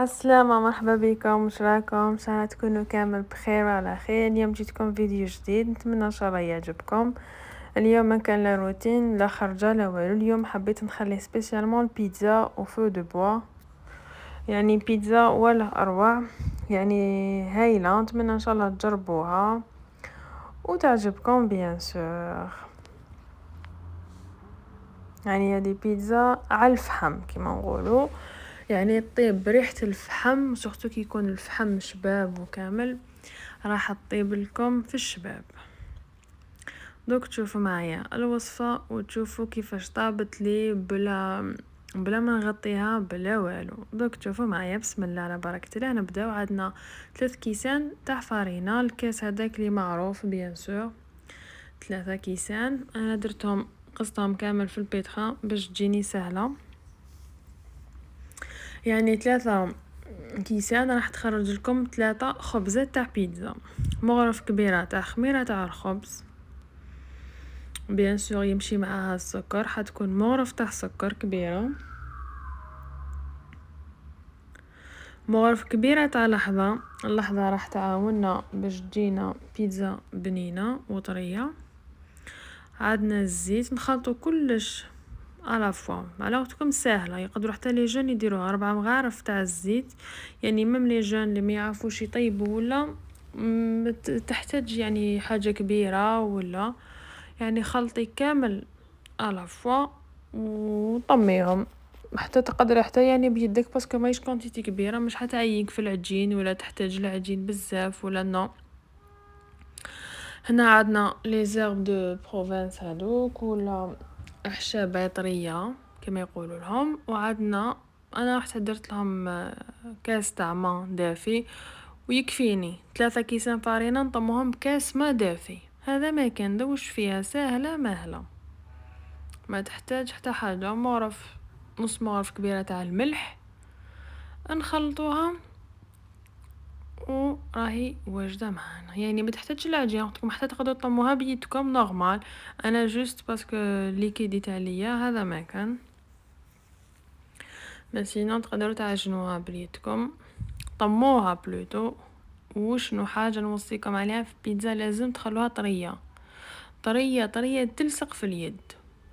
السلامة، مرحبا بكم. واش راكم؟ ان شاء الله تكونوا كامل بخير وعلى خير. اليوم جيتكم فيديو جديد، نتمنى ان شاء الله يعجبكم. اليوم ما كان لا روتين لا خرجه لا والو. اليوم حبيت نخلي سبيسيالمون البيتزا او فو دو بوا، يعني بيتزا ولا اروع، يعني هايله. نتمنى ان شاء الله تجربوها وتعجبكم بيان سور. يعني هذه بيتزا على الفحم كما نقولوا، يعني طيب بريحة الفحم، سورتو كي يكون الفحم شباب وكامل راح تطيب لكم في الشباب. دوك تشوفوا معايا الوصفة وتشوفوا كيفاش طابت لي بلا ما نغطيها بلا والو. دوك تشوفوا معايا، بسم الله على بركة الله. نبداو. عندنا 3 كيسان تاع فارينة، الكاس هذاك اللي معروف بيان سور 3 كيسان. انا درتهم قصتهم كامل في البيتخا باش تجيني سهله. يعني 3 كيسان راح تخرج لكم 3 خبزات تاع بيتزا. مغرف كبيره تاع خميره تاع الخبز، بيان سور يمشي معاها السكر، حتكون مغرف تاع سكر كبيره. مغرف كبيره تاع اللحظه راح تعاوننا باش تجينا بيتزا بنينه وطريه. عندنا الزيت، نخلطوا كلش على فوا على وقتكم سهله. يقدروا حتى لي جون يديروها 4 مغارف تاع الزيت، يعني ميم لي جون اللي ما يعرفوش يطيبوا ولا تحتاج يعني حاجه كبيره، ولا يعني خلطي كامل على فوا وطميهم. حتى تقدر حتى يعني بيدك، باسكو ماهيش كونتيتي كبيره، مش حتعيق في العجين ولا تحتاج العجين بزاف ولا نو. هنا عندنا لي زيرب دو بروفنس هذوك، ولا اعشاب عطريه كما يقولوا لهم. وعندنا انا رحت درت لهم كاس تاع ما دافي ويكفيني. 3 كيسان فارينه نطموهم بكاس ما دافي. هذا ما كان دوش فيها، سهله مهله، ما تحتاج حتى حاجه. مغرف نص مغرف كبيره تاع الملح، نخلطوها وراهي واجده معانا. يعني ما تحتاجش العجين وقتكم، حتى تقدروا تطموها بيدكم نورمال. انا جوست باسكو ليكيديت عليا هذا ما كان، بس سينو تقدروا تعجنوها بيدكم، طموها بلوتو. وشنو حاجه نوصيكم عليها في البيتزا، لازم تخلوها طريه طريه طريه تلصق في اليد.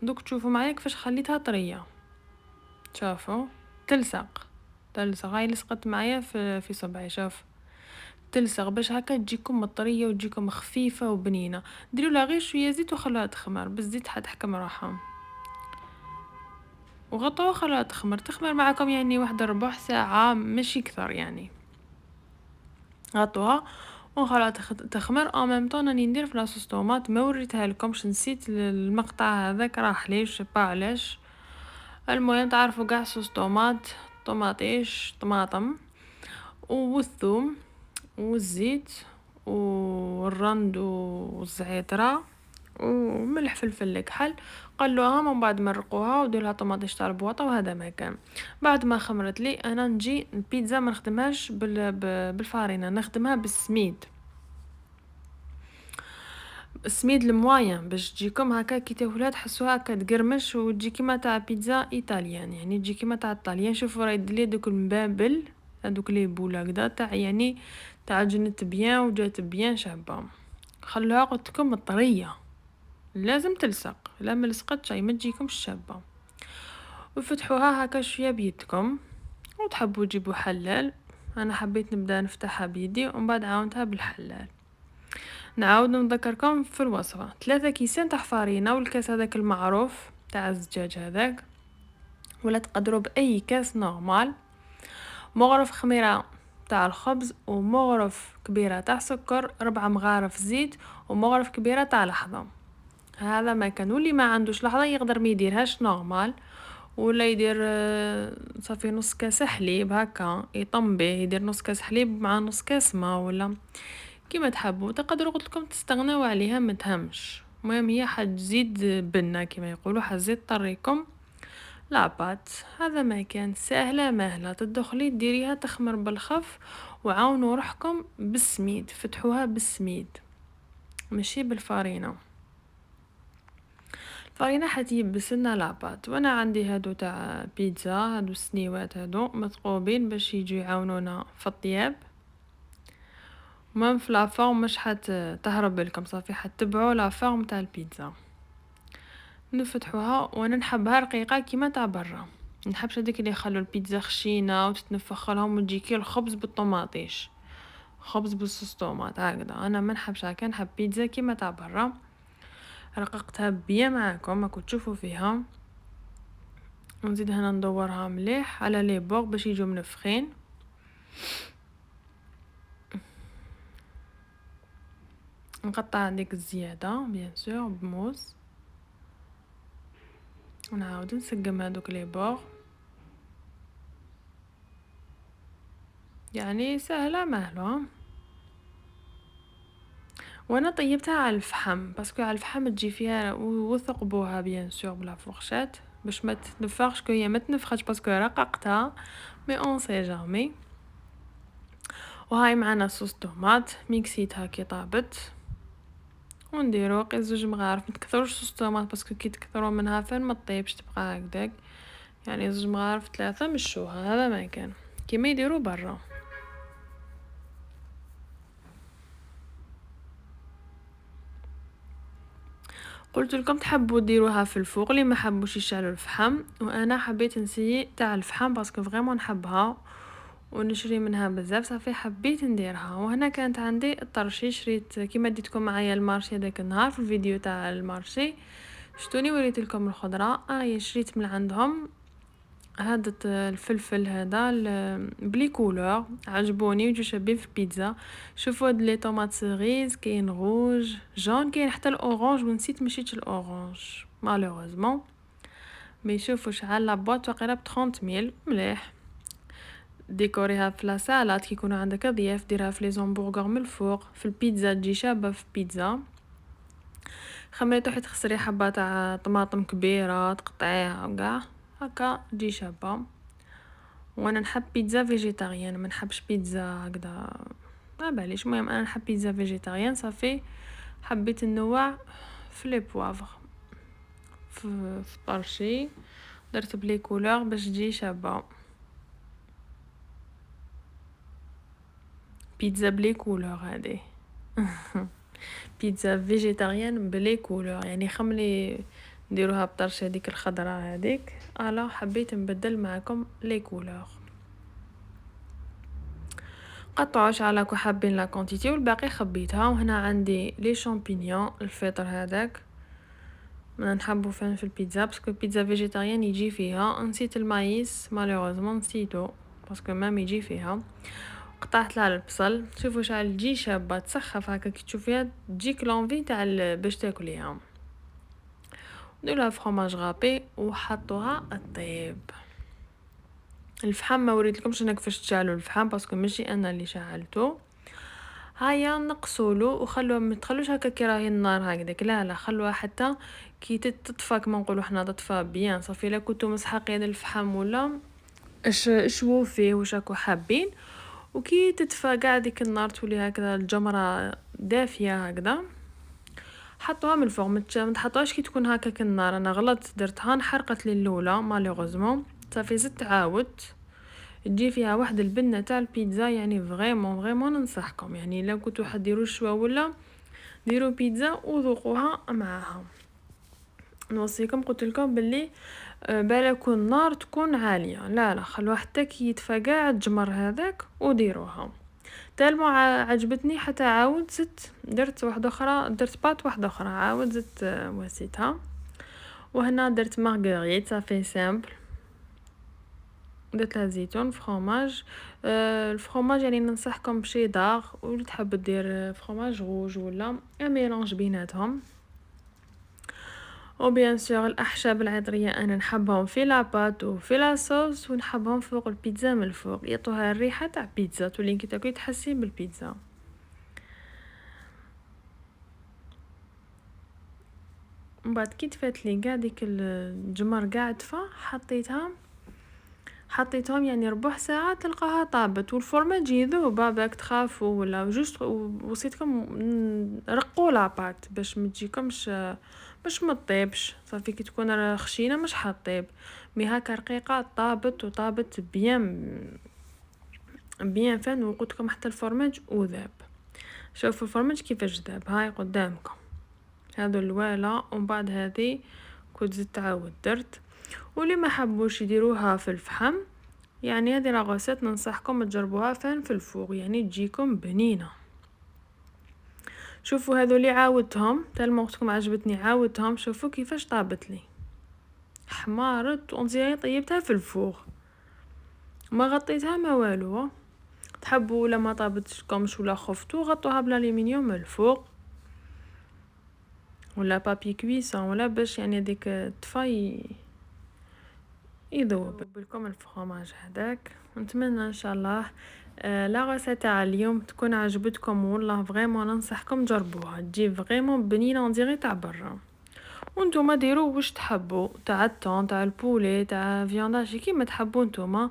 دوك تشوفوا معايا كيفاش خليتها طريه. شوفوا تلصق هاي لصقت معايا في صبعي. شوف تلصق باش هكا تجيكم طريه وتجيكم خفيفه وبنينه. ديروا لها غير شويه زيت وخلوها تخمر، بالزيت حتحكم روحها. وغطوها خلوها تخمر معكم يعني واحد ربع ساعه مش اكثر. يعني غطوها ونخلوها تخمر. او ميم طون راني ندير في لاصوص طوماط، ما وريتها لكمش، نسيت المقطع هذاك راح لي با علاش. المهم تعرفوا كاع صوص طماطيش طماطم والثوم والزيت والرند والزعتره وملح فلفل الكحل. قلوها من بعد مرقوها وديرها طماطيش تاع البواطه. وهذا ما كان. بعد ما خمرت لي انا نجي البيتزا ما نخدمهاش بالفارينه، نخدمها بالسميد. السميد الموايان باش تجيكم هكا كي تاكلوها تحسوها هكا تقرمش وتجي كيما تاع بيتزا ايطاليان، يعني تجي كيما تاع الطاليان. شوفوا راهي دير لي دوك المبابل هذوك لي بولا كدا تاع يعني تعجنت بيان وجات بيان شابه. خلوها قلتلكم طريه، لازم تلصق، لا ما لصقتش ما تجيكمش شابه. وفتحوها هكا شويه بيدكم. وتحبوا تجيبوا حلال، انا حبيت نبدا نفتحها بيدي ومن بعد عاونتها بالحلال. نعاود نذكركم في الوصفه. 3 كيسان تاع فارينه، والكاس هذاك المعروف تاع الزجاج هذاك، ولا تقدروا باي كاس نورمال. مغرف خميره تاع الخبز، ومغرف كبيره تاع سكر، 4 مغارف زيت، ومغرف كبيره تاع لحظه. هذا ما كان. واللي ما عندوش لحظه يقدر ما يديرهاش نورمال، ولا يدير صافي نص كاس حليب هكا يطم به. يدير نص كاس حليب مع نص كاس ما، ولا كيما تحبوا. تقدروا قلت لكم تستغنوا عليها ما تهمش. المهم هي حتزيد بنه كيما يقولوا، حتزيد طريكم لاباط. هذا ما كان. سهله مهله، تدخلي ديريها تخمر بالخف. وعاونوا روحكم بالسميد، فتحوها بالسميد ماشي بالفارينه. الفرينة حتيبس لنا لاباط، وانا عندي هادو تاع بيتزا، هادو السنيوات هادو مثقوبين باش يجوا يعاونونا في الطياب. مام في لافورم مش تهرب لكم، صافي حتبعوا لافورم تاع البيتزا. نفتحوها وانا نحبها رقيقه كيما تاع برا، نحبش هذيك اللي يخلوا البيتزا خشينه وتتنفخ لهم وتجيكي الخبز بالطوماطيش، خبز بالصوص طوماط هكذا. انا ما نحبش هكا، نحب بيتزا كيما تاع برا. رققتها بيا معاكم راكم تشوفوا فيها. ونزيد هنا ندورها مليح على لي بور باش يجوا منفخين. نقطع هذيك الزياده بيان سور بموس، ونعاود نسقم هذوك لي بور. يعني سهله ماهله. وانا طيبتها على الفحم باسكو على الفحم تجي فيها وثقبوها بيان سور بلا فورشات باش ما تنفخش، كو هي ما تنفخش باسكو رققتها، مي اون سي جامي. وهاي معنا صوص طوماط ميكسيتها كي طابت، ونديرو قي 2 مغارف. متكثروش صوص طوماط باسكو كي تكثروا منها فين ما طيبش تبقى هكذاك، يعني 2 مغارف 3 مشوها. هذا ما كان كيما يديروا برا. قلت لكم تحبوا ديروها في الفوق، اللي ما حبوش يشعلوا الفحم، وانا حبيت نسيي تاع الفحم باسكو فريمون نحبها ونشري منها بزاف، صافي حبيت نديرها. وهنا كانت عندي الطرشي، شريت كيما ديتكم معايا المارشي هذاك النهار في الفيديو تاع المارشي، شتوني وريت لكم الخضره. شريت من عندهم هذا الفلفل هذا بلي كولور، عجبوني ويجوا شابين في البيتزا. شوفوا هاد لي طوماط سيريز، كاين روج جون، كاين حتى الاورانج ونسيت مشيت الاورانج مالوغوزمون. مي شوفوا شحال لابوط واقيلا ب 30 مليح. ديكوريها في لاصالات كي يكونوا عندك ضياف، ديرها في لي زومبورغر من الفوق، في البيتزا تجي شابه في البيتزا. خمريتو حيت خسري حبه تاع طماطم كبيره تقطعيها وكاع هكا تجي شابه. وانا نحب بيتزا فيجيتاريان، ما نحبش بيتزا هكذا ما باليش. المهم انا نحب بيتزا فيجيتاريان، صافي حبيت النوع في لي بوافغ في الطرشي، درت بلي كولور باش تجي شابه. بيتزا بلي كولور هذه بيتزا فيجيتاريان بلي كولور، يعني خملي نديروها بطرش هذيك الخضراء هذيك. حبيت نبدل معكم لي كولور. قطعوش على كو حابين لا كونتيتي والباقي خبيتها. وهنا عندي لي شامبينيون الفطر هذاك، ما نحبو فين في البيتزا باسكو البيتزا فيجيتاريان يجي فيها. نسيت المايس مالوغوزمون نسيتو باسكو ما يجي فيها. قطعت لها البصل، شوفوا شحال تجي شابه تسخف هكا كي تشوفيها تجيك لونفي تاع باش تاكليها. نديرها فرomاج غابي وحطوها الطيب. الفحم ما وريتلكمش انا كيفاش تشعلوا الفحم باسكو ماشي انا اللي شعلته. هيا نقصولو وخلوها، ما تخلوش هكا كي راهي النار هكذاك، لا خلوها حتى كي تطفى كما نقولوا حنا تطفى بيان. صافي لا كنتو مسحقين الفحم ولا اشوو فيه واش راكو حابين، وكي تطفى قاع ديك النار تولي هكذا الجمره دافيه هكذا، حطوها من الفوق. ما تحطوهاش كي تكون هكاك النار. انا غلطت درتها نحرقت لي الاولى مالوغوزمون. صافي زدت عاودت تجي فيها واحد البنه تاع البيتزا، يعني فريمون ننصحكم، يعني الا كنتو حديروا شوا ولا ديروا بيتزا وذوقوها معاها. نوصيكم قلت لكم باللي بالكم النار تكون عاليه، لا خلوها حتى كي يدفى كاع الجمر هذاك وديروها. تالمو عجبتني حتى عاود زدت درت واحده اخرى، درت بات واحده اخرى عاود زدت وسيتها. وهنا درت مارغريت صافي سامبل، درت لها زيتون فرomاج. الفرomاج يعني ننصحكم بشيدار، واللي تحب دير فرomاج روج ولا ميلانج بيناتهم. وبيان سور الاحشاب العطريه انا نحبهم في لاباط وفي لاصوص، ونحبهم فوق البيتزا من الفوق، يعطوها الريحه تاع بيتزا، تولي كي تاكلي تحسي بالبيتزا. من بعد كي تفات لي كاع ديك الجمر قاع دفا، حطيتها حطيتهم يعني ربع ساعة تلقاها طابت، والفرماج يذوب باك تخافوا ولا جوست وصيتكم رقوا لاباط باش ما تجيكمش باش ما تطيبش. صافي كي تكون خشينة مش حطيب، مي هكا رقيقة طابت وطابت بيان فان، وقلت لكم حتى الفرماج وذاب. شوفوا الفرماج كيفاش ذاب، هاي قدامكم هذو الوالا، ومن بعد هذه كنت زدت عاود درت. واللي ما حبوش يديروها في الفحم، يعني هذه لاغوسيت ننصحكم تجربوها فين في الفوق، يعني تجيكم بنينه. شوفوا هذو اللي عاودتهم تالما وقتكم عجبتني عاودتهم، شوفوا كيفاش طابت لي، حمارت وانزي طيبتها في الفوق، ما غطيتها ما والو. تحبوا ولا ما طابتكمش ولا خفتوا غطوها بالالومنيوم الفوق ولا بابي كويسون، ولا باش يعني ديك الطفاي يذوب لكم الفرماج هذاك. نتمنى ان شاء الله لا غوسه تاع اليوم تكون عجبتكم، والله فريمون ننصحكم تجربوها، تجي فريمون بنينه نديري تاع برا. وانتم ديروا واش تحبوا، تاع الطون تاع البولي تاع فيانداجي كيما تحبوا نتوما.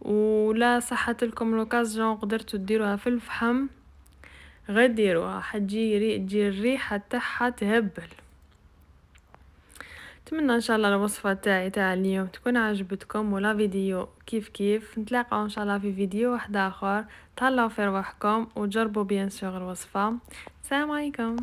ولا صحت لكم لوكازيون قدرتوا ديروها في الفحم غير ديروها، تجي الريحه تاعها تهبل. اتمنى ان شاء الله الوصفه تاع اليوم تكون عجبتكم، ولا فيديو كيف نتلاقاو ان شاء الله في فيديو واحد اخر. تهلاو في رواحكم وجربوا بيان سور الوصفه. السلام عليكم.